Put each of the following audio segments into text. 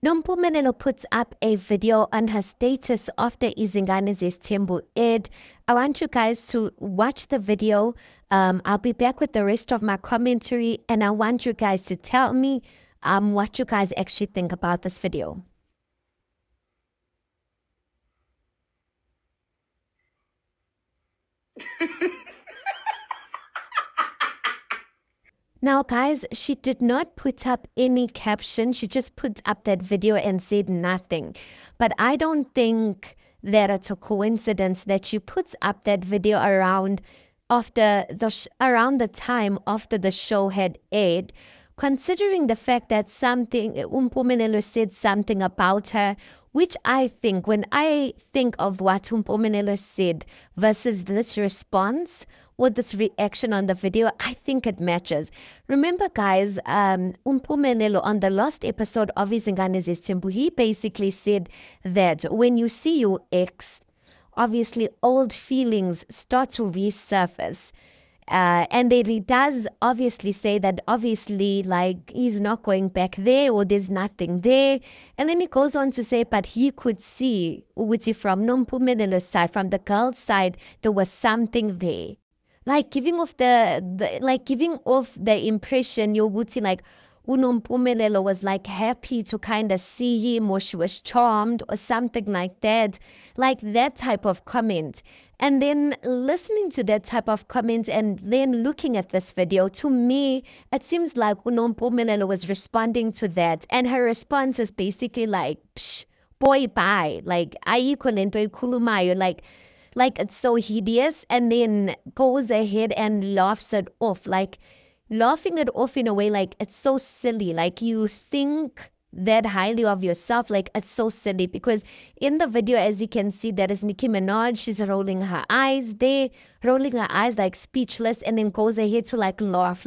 Nompumelelo puts up a video on her status after Izingane Zestembu aired. I want you guys to watch the video. I'll be back with the rest of my commentary, and I want you guys to tell me what you guys actually think about this video. Now, guys, she did not put up any caption. She just put up that video and said nothing. But I don't think that it's a coincidence that she puts up that video around the time after the show had aired, considering the fact that Mpumelelo said something about her, which I think, when I think of what Mpumelelo said versus this response or this reaction on the video, I think it matches. Remember, guys, Mpumelelo on the last episode of Izingane Zestembu, he basically said that when you see your ex, obviously old feelings start to resurface. And then he does obviously say that obviously like he's not going back there or there's nothing there. And then he goes on to say, but he could see from Nompumelele's side, from the girl's side, there was something there. Like giving off the impression you're like Unompumelelo was like happy to kind of see him, or she was charmed or something like that type of comment. And then listening to that type of comment and then looking at this video, to me, it seems like Unompumelelo was responding to that. And her response was basically like, psh, boy, bye. Like, ayikho lento ikhulumayo, like it's so hideous, and then goes ahead and laughs it off. Like, laughing it off in a way like it's so silly, like you think that highly of yourself, like it's so silly. Because in the video, as you can see, that is Nicki Minaj. She's rolling her eyes like speechless, and then goes ahead to laugh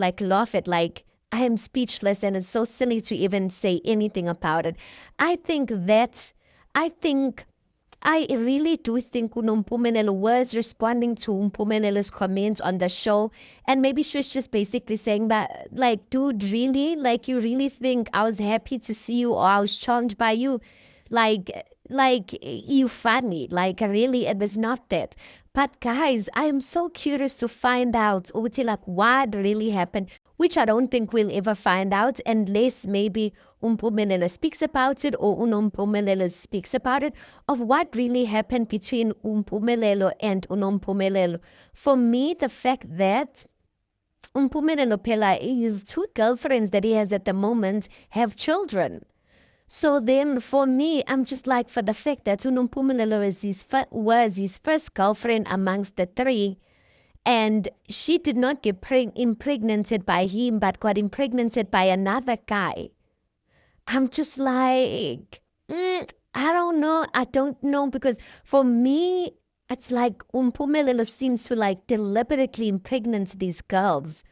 at like I am speechless, and it's so silly to even say anything about it. I really do think Mpumelelo was responding to Mpumelele's comments on the show, and maybe she was just basically saying that, like, dude, really? Like, you really think I was happy to see you, or I was charmed by you? Like, you funny. Like, really, it was not that. But guys, I am so curious to find out, like, what really happened, which I don't think we'll ever find out unless maybe Mpumelelo speaks about it, or Unompumelelo speaks about it, of what really happened between Mpumelelo and Unompumelelo. For me, the fact that Mpumelelo Pela, his two girlfriends that he has at the moment, have children. So then for me, I'm just like, for the fact that Unompumelelo was his first girlfriend amongst the three, and she did not get impregnated by him, but got impregnated by another guy. I'm just like, I don't know. I don't know, because for me, it's like Mpumelelo seems to like deliberately impregnate these girls.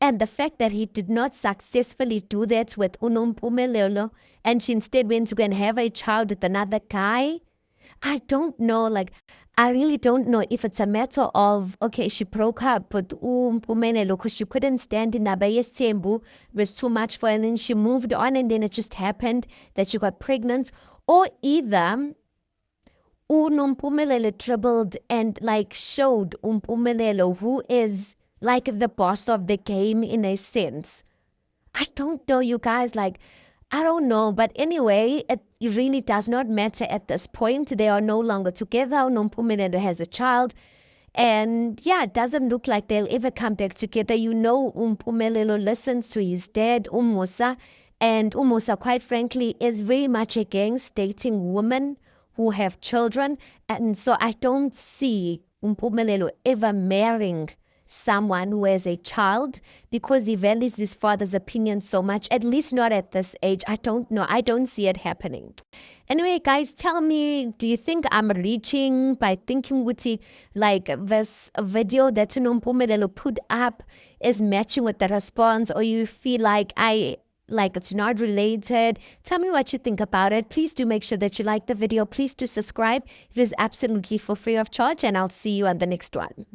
And the fact that he did not successfully do that with Unompumelelo, and she instead went to go and have a child with another guy, I don't know. Like, I really don't know if it's a matter of, okay, she broke up with Mpumelelo because she couldn't stand in Abaye's Tembu. It was too much for her, and then she moved on, and then it just happened that she got pregnant. Or either Unompumelelo dribbled and like showed Mpumelelo who is like the boss of the game in a sense. I don't know, you guys. Like, I don't know. But anyway, it really does not matter at this point. They are no longer together. Nompumelelo has a child. And yeah, it doesn't look like they'll ever come back together. You know, Mpumelelo listens to his dad, Umusa. And Umusa, quite frankly, is very much against dating women who have children. And so I don't see Mpumelelo ever marrying someone who has a child, because he values his father's opinion so much, at least not at this age. I don't know. I don't see it happening. Anyway, guys, tell me, do you think I'm reaching by thinking Wuti, like this video that Nompumelelo put up is matching with the response, or you feel like it's not related? Tell me what you think about it. Please do make sure that you like the video. Please do subscribe. It is absolutely for free of charge, and I'll see you on the next one.